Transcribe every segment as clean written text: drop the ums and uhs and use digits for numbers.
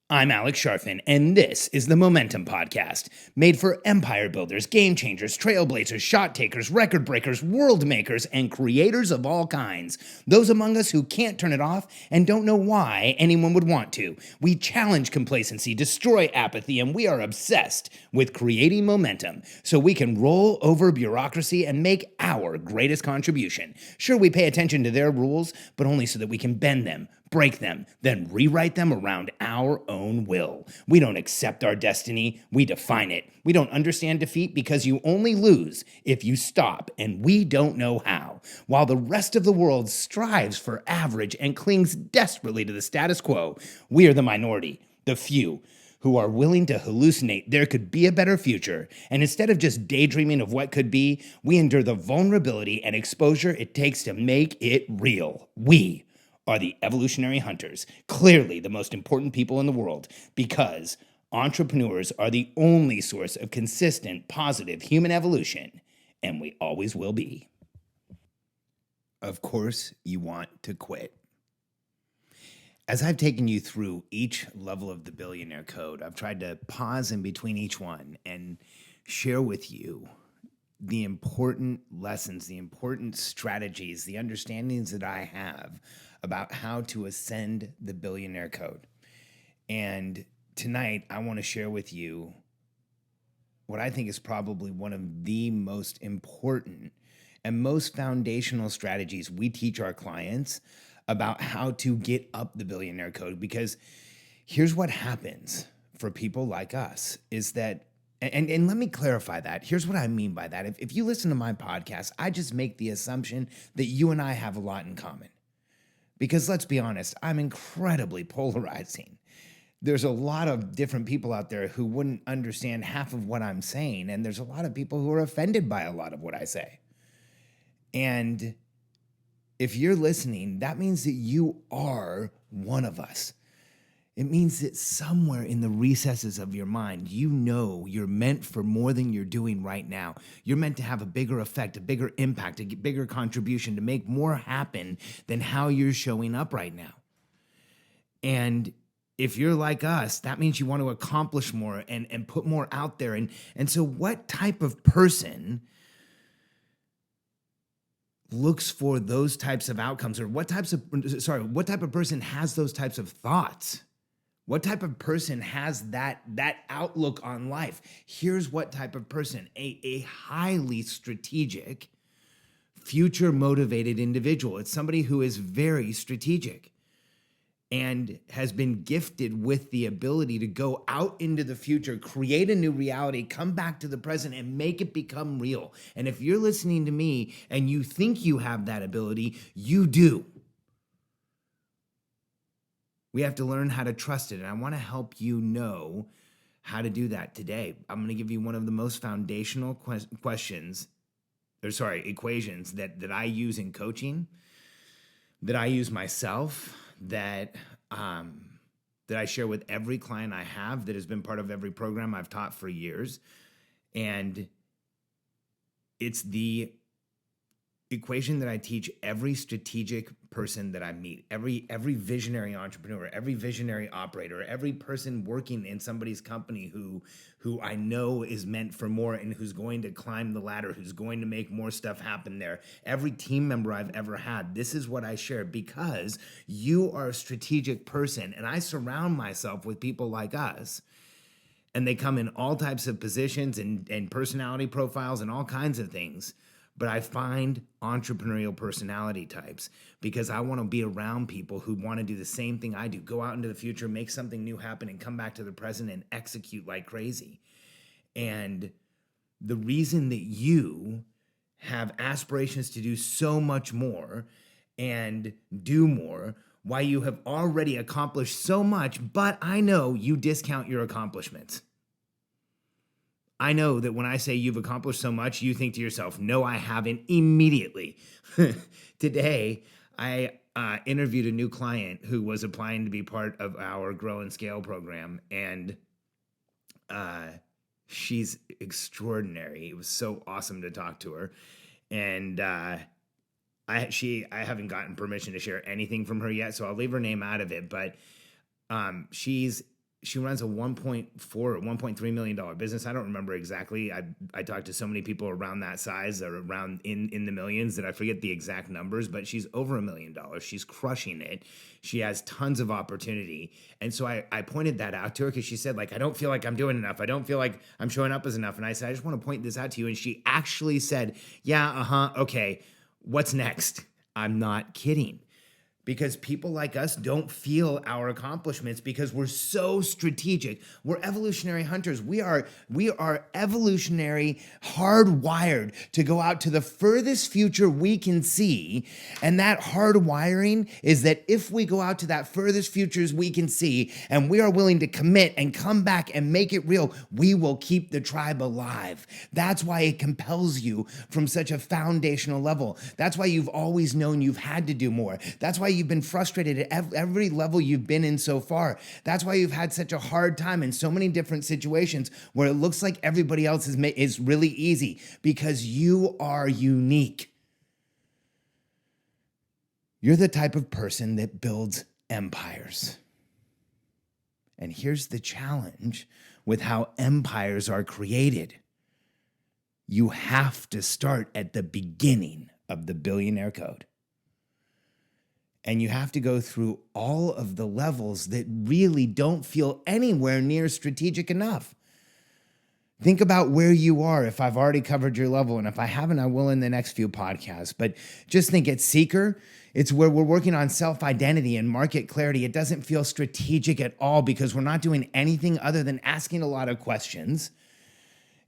I'm Alex Sharfin, and this is the Momentum Podcast, made for empire builders, game changers, trailblazers, shot takers, record breakers, world makers, and creators of all kinds. Those among us who can't turn it off and don't know why anyone would want to. We challenge complacency, destroy apathy, and we are obsessed with creating momentum so we can roll over bureaucracy and make our greatest contribution. Sure, we pay attention to their rules, but only so that we can bend them, break them, then rewrite them around our own will. We don't accept our destiny, we define it. We don't understand defeat because you only lose if you stop, and we don't know how. While the rest of the world strives for average and clings desperately to the status quo, we are the minority, the few, who are willing to hallucinate there could be a better future, and instead of just daydreaming of what could be, we endure the vulnerability and exposure it takes to make it real. We are the evolutionary hunters, clearly the most important people in the world, because entrepreneurs are the only source of consistent, positive human evolution, and we always will be. Of course, you want to quit. As I've taken you through each level of the Billionaire Code, I've tried to pause in between each one and share with you the important lessons, the important strategies, the understandings that I have about how to ascend the Billionaire Code. And tonight, I want to share with you what I think is probably one of the most important and most foundational strategies we teach our clients about how to get up the Billionaire Code. Because here's what happens for people like us is that, and let me clarify that. Here's what I mean by that. If you listen to my podcast, I just make the assumption that you and I have a lot in common. Because let's be honest, I'm incredibly polarizing. There's a lot of different people out there who wouldn't understand half of what I'm saying, and there's a lot of people who are offended by a lot of what I say. And if you're listening, that means that you are one of us. It means that somewhere in the recesses of your mind, you know you're meant for more than you're doing right now. You're meant to have a bigger effect, a bigger impact, a bigger contribution, to make more happen than how you're showing up right now. And if you're like us, that means you want to accomplish more and put more out there. And so what type of person looks for those types of outcomes, or what type of person has those types of thoughts? What type of person has that outlook on life? Here's what type of person: a highly strategic, future motivated individual. It's somebody who is very strategic and has been gifted with the ability to go out into the future, create a new reality, come back to the present, and make it become real. And if you're listening to me and you think you have that ability, you do. We have to learn how to trust it, and I want to help you know how to do that today. I'm going to give you one of the most foundational equations that I use in coaching, that I use myself, that I share with every client I have, that has been part of every program I've taught for years. And it's the equation that I teach every strategic person that I meet, every visionary entrepreneur, every visionary operator, every person working in somebody's company who I know is meant for more and who's going to climb the ladder, who's going to make more stuff happen there. Every team member I've ever had, this is what I share, because you are a strategic person, and I surround myself with people like us. And they come in all types of positions and personality profiles and all kinds of things. But I find entrepreneurial personality types because I want to be around people who want to do the same thing I do. Go out into the future, make something new happen, and come back to the present and execute like crazy. And the reason that you have aspirations to do so much more and do more, why you have already accomplished so much, but I know you discount your accomplishments. I know that when I say you've accomplished so much, you think to yourself, no, I haven't, immediately. Today, I interviewed a new client who was applying to be part of our Grow and Scale program, and she's extraordinary. It was so awesome to talk to her. And I haven't gotten permission to share anything from her yet, so I'll leave her name out of it, but she's she runs a 1.4 or $1.3 million business. I don't remember exactly. I talked to so many people around that size or around in the millions that I forget the exact numbers, but she's over $1 million. She's crushing it. She has tons of opportunity. And so I pointed that out to her because she said, like, I don't feel like I'm doing enough. I don't feel like I'm showing up as enough. And I said, I just want to point this out to you. And she actually said, yeah, okay, what's next? I'm not kidding. Because people like us don't feel our accomplishments because we're so strategic. We're evolutionary hunters. We are evolutionary, hardwired to go out to the furthest future we can see. And that hardwiring is that if we go out to that furthest futures we can see and we are willing to commit and come back and make it real, we will keep the tribe alive. That's why it compels you from such a foundational level. That's why you've always known you've had to do more. That's why you've been frustrated at every level you've been in so far. That's why you've had such a hard time in so many different situations where it looks like everybody else is really easy, because you are unique. You're the type of person that builds empires. And here's the challenge with how empires are created. You have to start at the beginning of the billionaire code. And you have to go through all of the levels that really don't feel anywhere near strategic enough. Think about where you are. If I've already covered your level, and if I haven't, I will in the next few podcasts. But just think at Seeker, it's where we're working on self-identity and market clarity. It doesn't feel strategic at all because we're not doing anything other than asking a lot of questions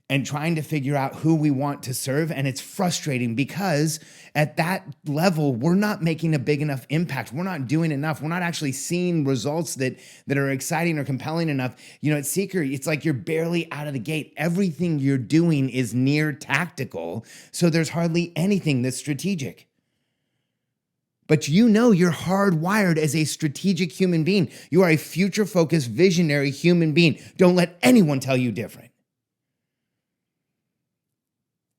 and trying to figure out who we want to serve. And it's frustrating because at that level, we're not making a big enough impact. We're not doing enough. We're not actually seeing results that are exciting or compelling enough. You know, at Seeker, it's like you're barely out of the gate. Everything you're doing is near tactical. So there's hardly anything that's strategic. But you know you're hardwired as a strategic human being. You are a future-focused, visionary human being. Don't let anyone tell you different.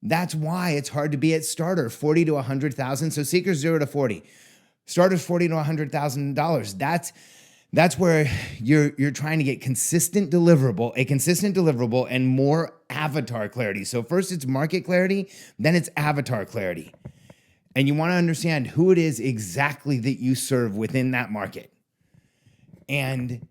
That's why it's hard to be at starter, 40 to 100,000. So Seeker 0 to 40. Starter's 40 to $100,000. That's where you're trying to get a consistent deliverable and more avatar clarity. So first it's market clarity, then it's avatar clarity. And you want to understand who it is exactly that you serve within that market. And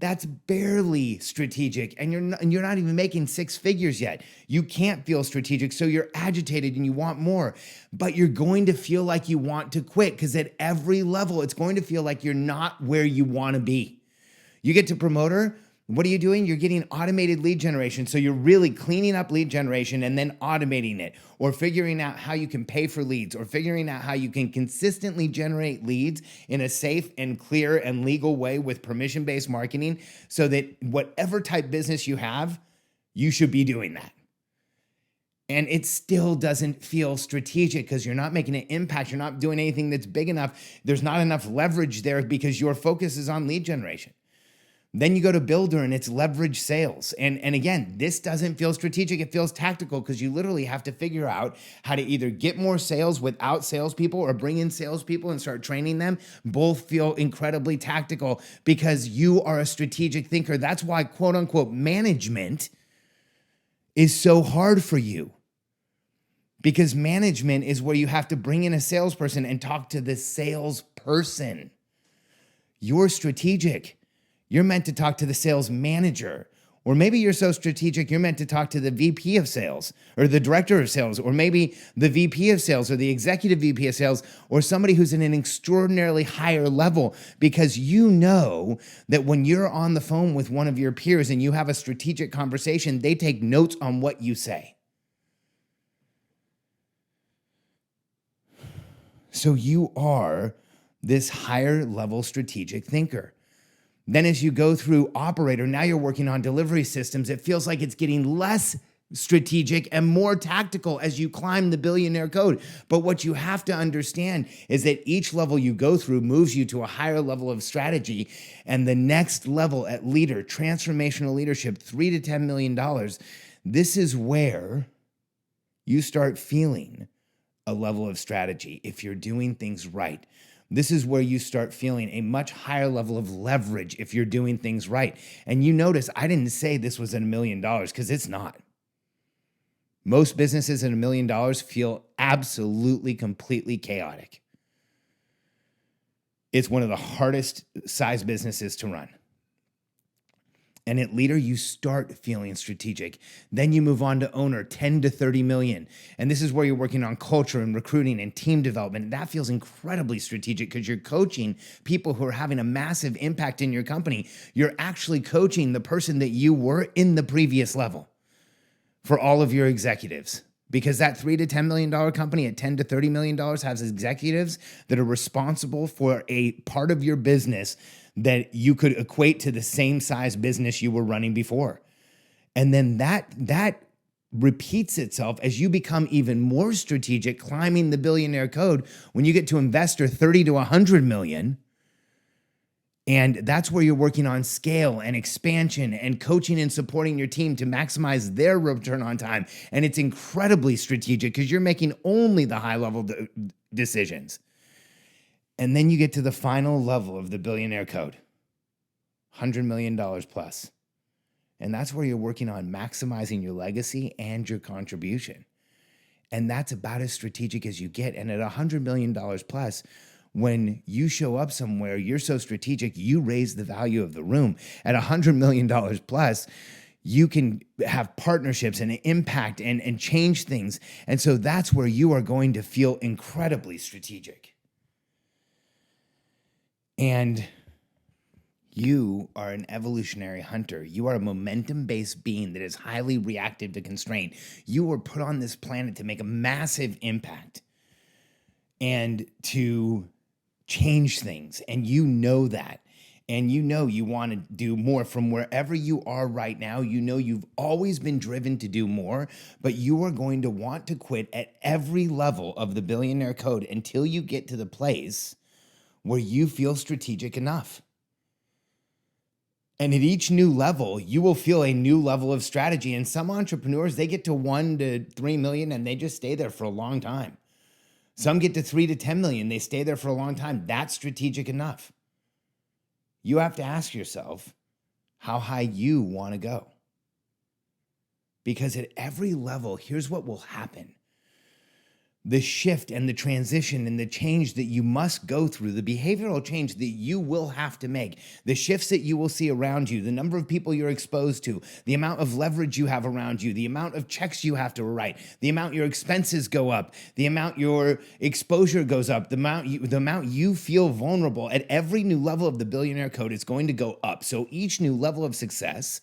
that's barely strategic, and you're not even making six figures yet. You can't feel strategic, so you're agitated and you want more, but you're going to feel like you want to quit because at every level, it's going to feel like you're not where you want to be. You get to promoter. What are you doing? You're getting automated lead generation. So you're really cleaning up lead generation and then automating it, or figuring out how you can pay for leads, or figuring out how you can consistently generate leads in a safe and clear and legal way with permission-based marketing, so that whatever type business you have, you should be doing that. And it still doesn't feel strategic because you're not making an impact. You're not doing anything that's big enough. There's not enough leverage there because your focus is on lead generation. Then you go to builder and it's leverage sales. And again, this doesn't feel strategic. It feels tactical because you literally have to figure out how to either get more sales without salespeople or bring in salespeople and start training them. Both feel incredibly tactical because you are a strategic thinker. That's why, quote unquote, management is so hard for you. Because management is where you have to bring in a salesperson and talk to the salesperson. You're strategic. You're meant to talk to the sales manager. Or maybe you're so strategic, you're meant to talk to the VP of sales or the director of sales, or maybe the VP of sales or the executive VP of sales, or somebody who's in an extraordinarily higher level, because you know that when you're on the phone with one of your peers and you have a strategic conversation, they take notes on what you say. So you are this higher level strategic thinker. Then as you go through operator, now you're working on delivery systems. It feels like it's getting less strategic and more tactical as you climb the billionaire code. But what you have to understand is that each level you go through moves you to a higher level of strategy. And the next level at leader, transformational leadership, $3 to $10 million, this is where you start feeling a level of strategy if you're doing things right. This is where you start feeling a much higher level of leverage if you're doing things right. And you notice I didn't say this was at $1 million because it's not. Most businesses at $1 million feel absolutely, completely chaotic. It's one of the hardest size businesses to run. And at leader, you start feeling strategic. Then you move on to owner, 10 to 30 million. And this is where you're working on culture and recruiting and team development. And that feels incredibly strategic because you're coaching people who are having a massive impact in your company. You're actually coaching the person that you were in the previous level for all of your executives. Because that $3 to $10 million company at $10 to $30 million has executives that are responsible for a part of your business that you could equate to the same size business you were running before. And then that repeats itself as you become even more strategic, climbing the billionaire code when you get to investor 30 to 100 million. And that's where you're working on scale and expansion and coaching and supporting your team to maximize their return on time. And it's incredibly strategic because you're making only the high level decisions. And then you get to the final level of the billionaire code, $100 million plus. And that's where you're working on maximizing your legacy and your contribution. And that's about as strategic as you get. And at $100 million plus, when you show up somewhere, you're so strategic, you raise the value of the room. At $100 million plus, you can have partnerships and impact and change things. And so that's where you are going to feel incredibly strategic. And you are an evolutionary hunter. You are a momentum-based being that is highly reactive to constraint. You were put on this planet to make a massive impact and to change things. And you know that. And you know you want to do more from wherever you are right now. You know you've always been driven to do more, but you are going to want to quit at every level of the billionaire code until you get to the place where you feel strategic enough. And at each new level, you will feel a new level of strategy. And some entrepreneurs, they get to 1 to 3 million and they just stay there for a long time. Some get to 3 to 10 million, they stay there for a long time. That's strategic enough. You have to ask yourself how high you want to go. Because at every level, here's what will happen. The shift and the transition and the change that you must go through, the behavioral change that you will have to make, the shifts that you will see around you, the number of people you're exposed to, the amount of leverage you have around you, the amount of checks you have to write, the amount your expenses go up, the amount your exposure goes up, the amount you feel vulnerable at every new level of the billionaire code is going to go up. So each new level of success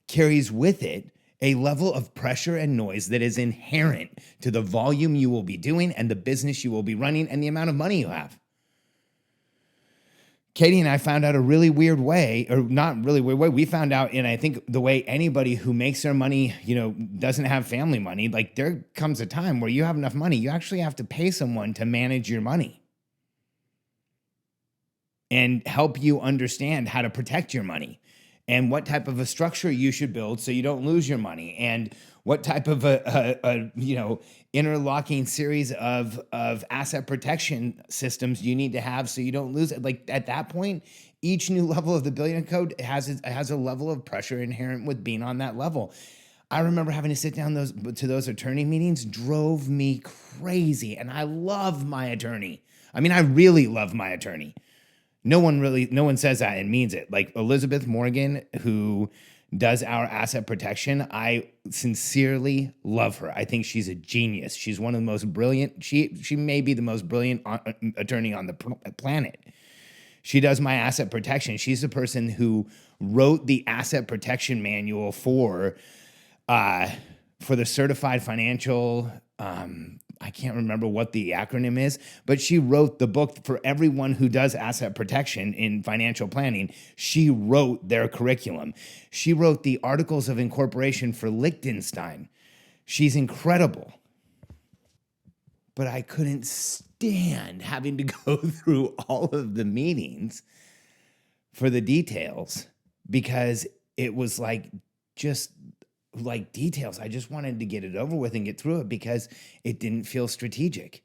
carries with it a level of pressure and noise that is inherent to the volume you will be doing and the business you will be running and the amount of money you have. Katie and I found out a really weird way, or not really weird way. We found out in, I think, the way anybody who makes their money, doesn't have family money, like there comes a time where you have enough money, you actually have to pay someone to manage your money and help you understand how to protect your money. And what type of a structure you should build so you don't lose your money, and what type of a interlocking series of asset protection systems you need to have so you don't lose it. Like at that point, each new level of the billionaire code has a level of pressure inherent with being on that level. I remember having to sit down to those attorney meetings, drove me crazy, and I love my attorney. I mean, I really love my attorney. No one says that and means it. Like Elizabeth Morgan, who does our asset protection, I sincerely love her. I think she's a genius. She's one of the most brilliant. She may be the most brilliant attorney on the planet. She does my asset protection. She's the person who wrote the asset protection manual for the certified financial. I can't remember what the acronym is, but she wrote the book for everyone who does asset protection in financial planning. She wrote their curriculum. She wrote the articles of incorporation for Liechtenstein. She's incredible. But I couldn't stand having to go through all of the meetings for the details because it was just details. I just wanted to get it over with and get through it because it didn't feel strategic.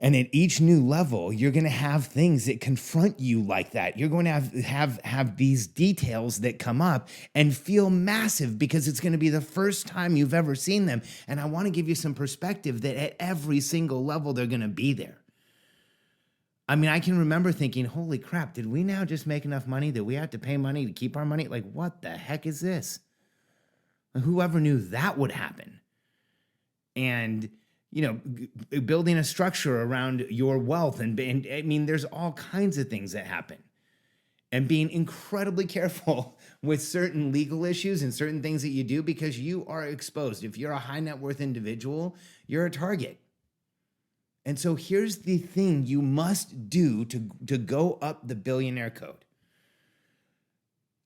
And at each new level, you're going to have things that confront you like that. You're going to have these details that come up and feel massive because it's going to be the first time you've ever seen them. And I want to give you some perspective that at every single level, they're going to be there. I mean, I can remember thinking, holy crap, did we now just make enough money that we have to pay money to keep our money? Like, what the heck is this? Whoever knew that would happen? And building a structure around your wealth. And I mean, there's all kinds of things that happen. And being incredibly careful with certain legal issues and certain things that you do because you are exposed. If you're a high net worth individual, you're a target. And so here's the thing you must do to go up the billionaire code.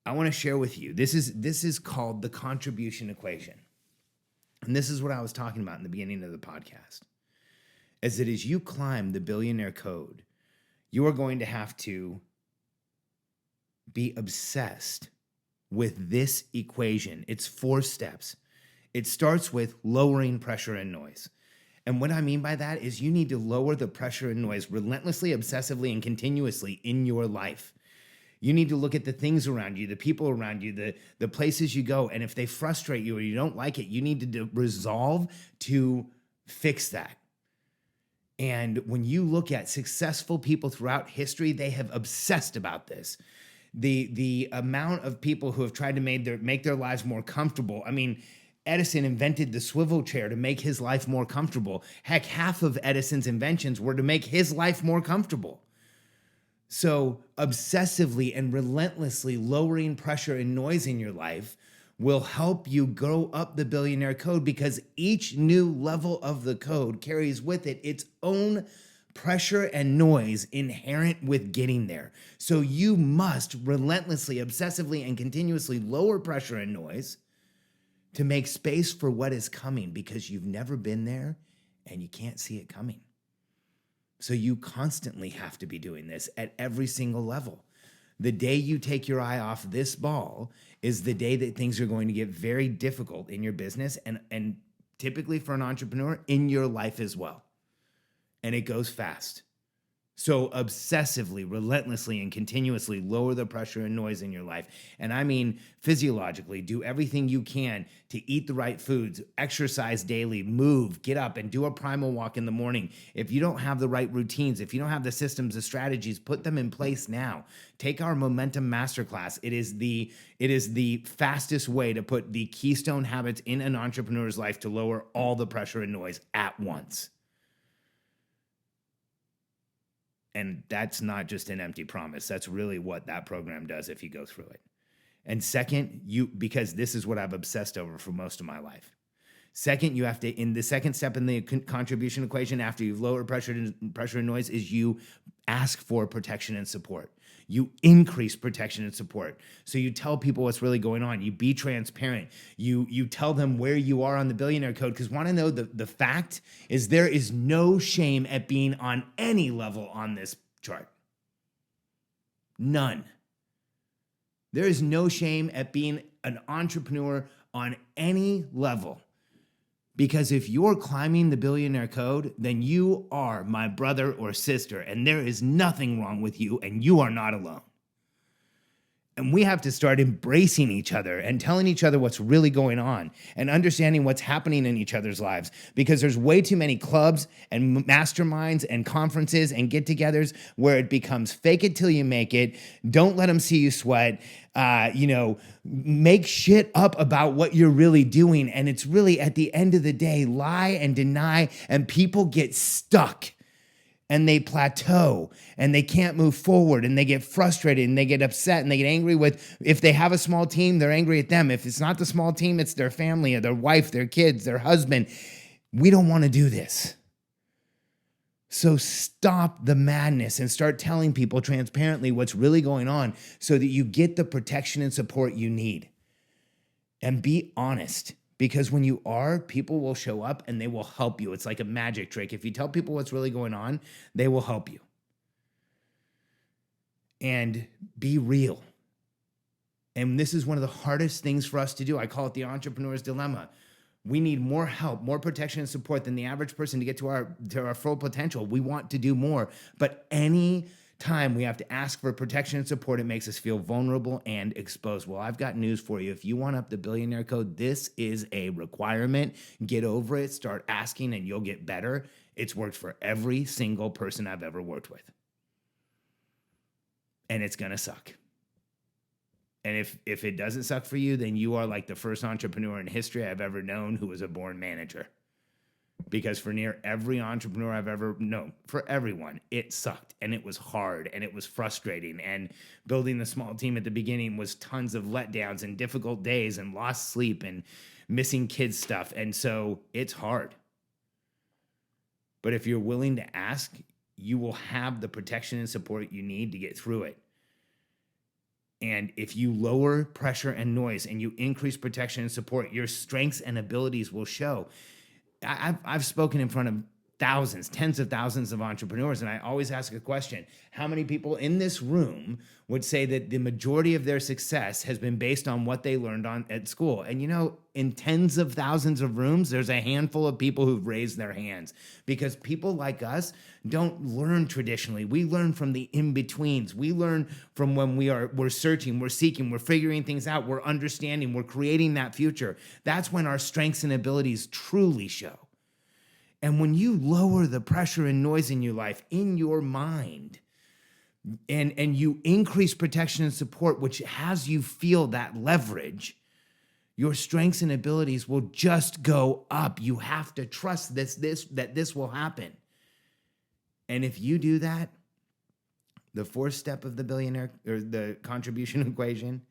I want to share with you. This is called the contribution equation. And this is what I was talking about in the beginning of the podcast. As you climb the billionaire code, you are going to have to be obsessed with this equation. It's 4 steps. It starts with lowering pressure and noise. And what I mean by that is you need to lower the pressure and noise relentlessly, obsessively, and continuously in your life. You need to look at the things around you, the people around you, the places you go. And if they frustrate you or you don't like it, you need to resolve to fix that. And when you look at successful people throughout history, they have obsessed about this. The amount of people who have tried to make their lives more comfortable. I mean, Edison invented the swivel chair to make his life more comfortable. Heck, half of Edison's inventions were to make his life more comfortable. So obsessively and relentlessly lowering pressure and noise in your life will help you go up the billionaire code because each new level of the code carries with it its own pressure and noise inherent with getting there. So you must relentlessly, obsessively, and continuously lower pressure and noise to make space for what is coming because you've never been there and you can't see it coming. So you constantly have to be doing this at every single level. The day you take your eye off this ball is the day that things are going to get very difficult in your business and typically for an entrepreneur in your life as well. And it goes fast. So obsessively, relentlessly, and continuously lower the pressure and noise in your life. And I mean physiologically, do everything you can to eat the right foods, exercise daily, move, get up and do a primal walk in the morning. If you don't have the right routines, if you don't have the systems, the strategies, put them in place now. Take our Momentum Masterclass. It is the fastest way to put the keystone habits in an entrepreneur's life to lower all the pressure and noise at once. And that's not just an empty promise. That's really what that program does if you go through it. And second, because this is what I've obsessed over for most of my life. Second, you have to, in the second step in the contribution equation, after you've lowered pressure and noise, is you ask for protection and support. You increase protection and support. So you tell people what's really going on. You be transparent. You tell them where you are on the billionaire code, because want to know the fact is there is no shame at being on any level on this chart. None. There is no shame at being an entrepreneur on any level. Because if you're climbing the billionaire code, then you are my brother or sister, and there is nothing wrong with you, and you are not alone. And we have to start embracing each other and telling each other what's really going on and understanding what's happening in each other's lives, because there's way too many clubs and masterminds and conferences and get-togethers where it becomes fake it till you make it. Don't let them see you sweat. Make shit up about what you're really doing. And it's really, at the end of the day, lie and deny, and people get stuck. And they plateau and they can't move forward and they get frustrated and they get upset and they get angry with, if they have a small team, they're angry at them. If it's not the small team, it's their family or their wife, their kids, their husband. We don't want to do this. So stop the madness and start telling people transparently what's really going on so that you get the protection and support you need. And be honest. Because when you are, people will show up and they will help you. It's like a magic trick. If you tell people what's really going on, they will help you. And be real. And this is one of the hardest things for us to do. I call it the entrepreneur's dilemma. We need more help, more protection and support than the average person to get to our full potential. We want to do more, but any time we have to ask for protection and support, it makes us feel vulnerable and exposed. Well, I've got news for you. If you want up the billionaire code, this is a requirement. Get over it, start asking, and you'll get better. It's worked for every single person I've ever worked with. And it's gonna suck. And if it doesn't suck for you, then you are like the first entrepreneur in history I've ever known who was a born manager. Because for near every entrepreneur I've ever known, for everyone, it sucked and it was hard and it was frustrating. And building the small team at the beginning was tons of letdowns and difficult days and lost sleep and missing kids stuff. And so it's hard. But if you're willing to ask, you will have the protection and support you need to get through it. And if you lower pressure and noise and you increase protection and support, your strengths and abilities will show. I've spoken in front of thousands, tens of thousands of entrepreneurs, and I always ask a question. How many people in this room would say that the majority of their success has been based on what they learned at school? And you know, in tens of thousands of rooms, there's a handful of people who've raised their hands, because people like us don't learn traditionally. We learn from the in-betweens. We learn from when we're searching, we're seeking, we're figuring things out, we're understanding, we're creating that future. That's when our strengths and abilities truly show. And when you lower the pressure and noise in your life, in your mind, and you increase protection and support, which has you feel that leverage, your strengths and abilities will just go up. You have to trust that this will happen. And if you do that, the fourth step of the billionaire or the contribution equation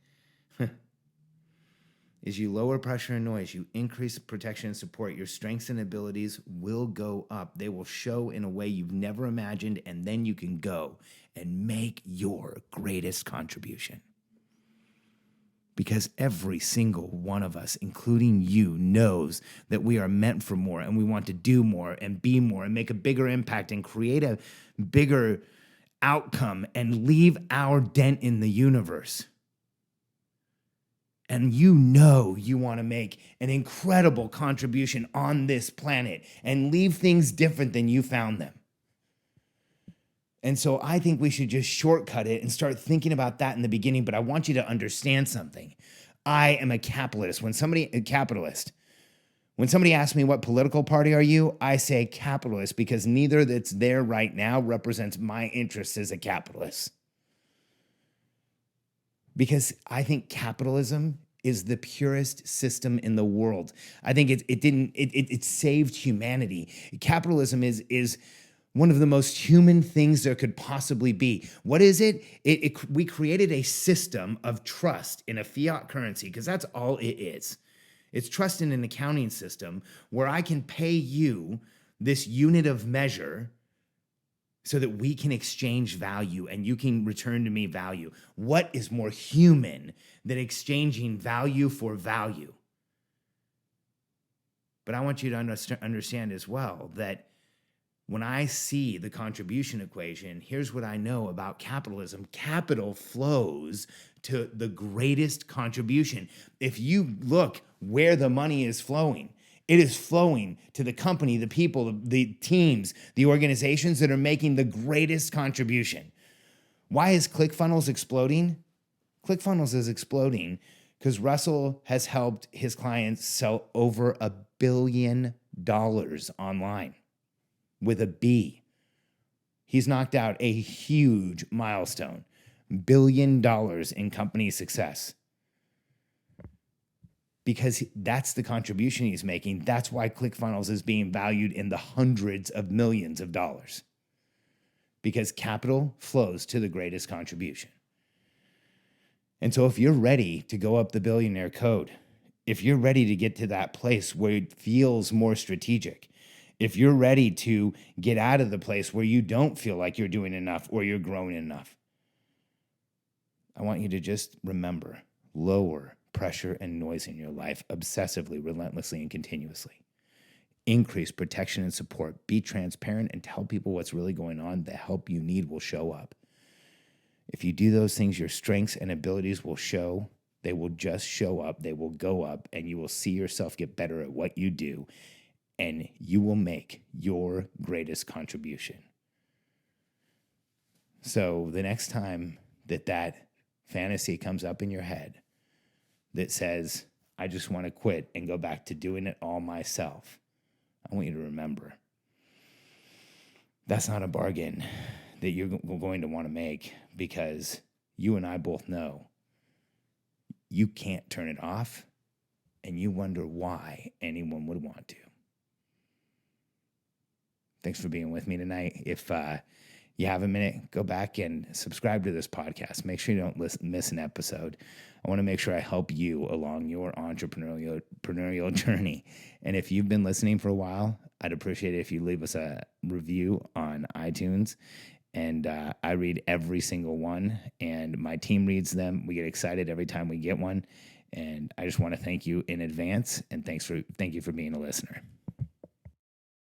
is you lower pressure and noise, you increase protection and support, your strengths and abilities will go up. They will show in a way you've never imagined, and then you can go and make your greatest contribution. Because every single one of us, including you, knows that we are meant for more, and we want to do more and be more and make a bigger impact and create a bigger outcome and leave our dent in the universe. And you know you want to make an incredible contribution on this planet and leave things different than you found them. And so I think we should just shortcut it and start thinking about that in the beginning. But I want you to understand something. I am a capitalist. When somebody asks me what political party are you, I say capitalist, because neither that's there right now represents my interests as a capitalist. Because I think capitalism is the purest system in the world. I think it saved humanity. Capitalism is one of the most human things there could possibly be. What is it? We created a system of trust in a fiat currency, because that's all it is. It's trust in an accounting system where I can pay you this unit of measure so that we can exchange value and you can return to me value. What is more human than exchanging value for value? But I want you to understand as well that when I see the contribution equation, here's what I know about capitalism. Capital flows to the greatest contribution. If you look where the money is flowing, it is flowing to the company, the people, the teams, the organizations that are making the greatest contribution. Why is ClickFunnels exploding? ClickFunnels is exploding because Russell has helped his clients sell over $1 billion online with a B. He's knocked out a huge milestone, $1 billion in company success. Because that's the contribution he's making. That's why ClickFunnels is being valued in the hundreds of millions of dollars. Because capital flows to the greatest contribution. And so if you're ready to go up the billionaire code, if you're ready to get to that place where it feels more strategic, if you're ready to get out of the place where you don't feel like you're doing enough or you're growing enough, I want you to just remember, lower pressure and noise in your life obsessively, relentlessly, and continuously. Increase protection and support. Be transparent and tell people what's really going on. The help you need will show up. If you do those things, your strengths and abilities will show. They will just show up, they will go up, and you will see yourself get better at what you do, and you will make your greatest contribution. So the next time that fantasy comes up in your head that says, I just want to quit and go back to doing it all myself, I want you to remember that's not a bargain that you're going to want to make, because you and I both know you can't turn it off, and you wonder why anyone would want to. Thanks for being with me tonight. If you have a minute, go back and subscribe to this podcast. Make sure you don't miss an episode. I want to make sure I help you along your entrepreneurial journey. And if you've been listening for a while, I'd appreciate it if you leave us a review on iTunes. And I read every single one, and my team reads them. We get excited every time we get one. And I just want to thank you in advance, and thank you for being a listener.